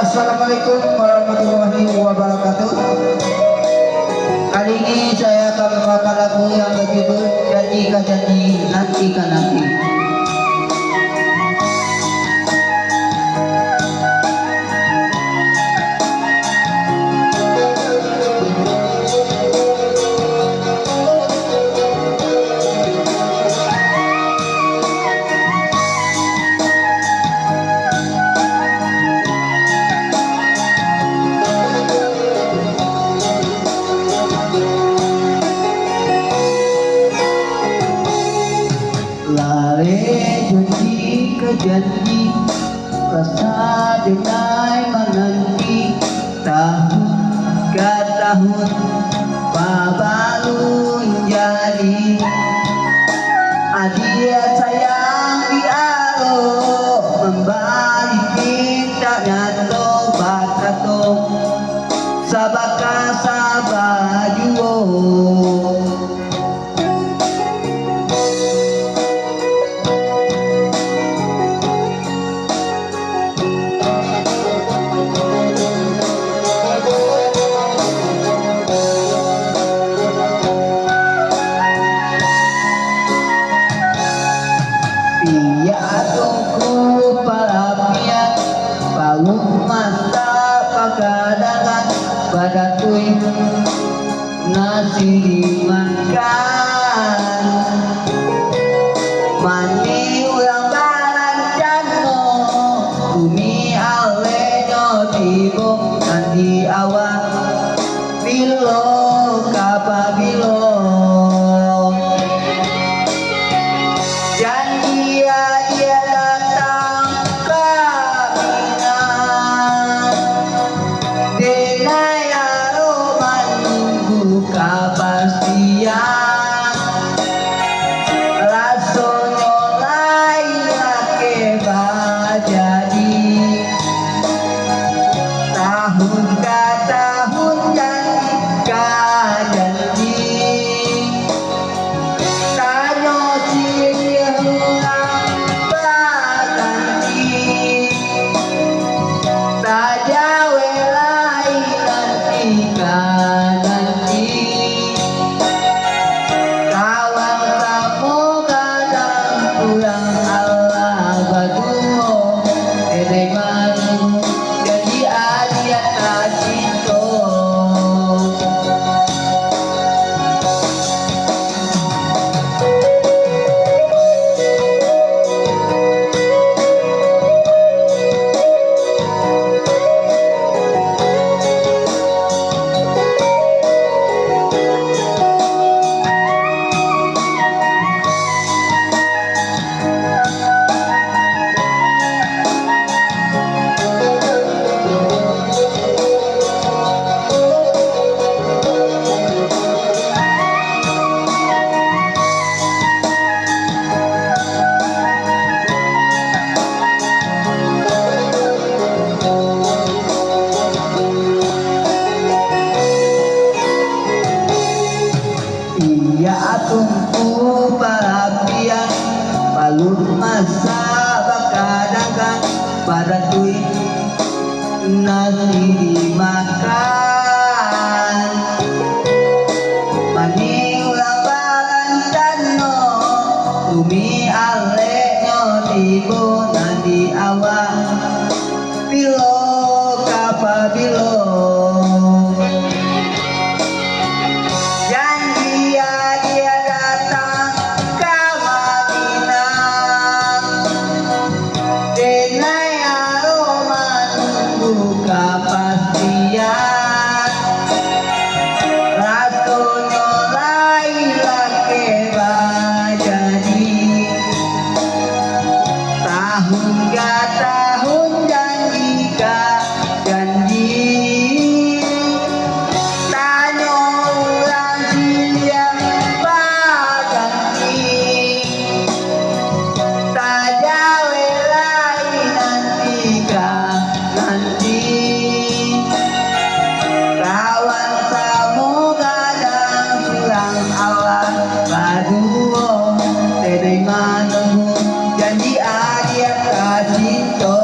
Assalamualaikum warahmatullahi wabarakatuh. Kali ini saya akan membawakan lagu yang berjudul Janji Ka Janji, Nanti Ka Nanti. Lare janji ke janji, rasa denai menanti, tahun ke tahun pabalun jadi. Adia sayang diaro membalik kita nyato bakato sabaka sabajuo. Tungku palapian palung mata pagadangan pada tuing nasi dimakan mani ulang barancano bumi alenyo tibo nanti awak bilo kapabilo. Kepastian rasanya lain lagi jadi tahun ke tahun janji ke janji tanya siang berganti tak jawe lain nanti ke nanti. Tungku palapian palung masa bakadakan pada tuing nasi dimakan mani ulang barancano bumi alenyo tibo nanti awak bilo kapabilo. Kepastian rasanya lain lagi jadi tahun ke tahun janji ke janji tanya ulang siang berganti tak jawe lain nanti ke nanti. Kawan kamu kadang kurang Allah baduo tedeng manemu janji adia kasih to.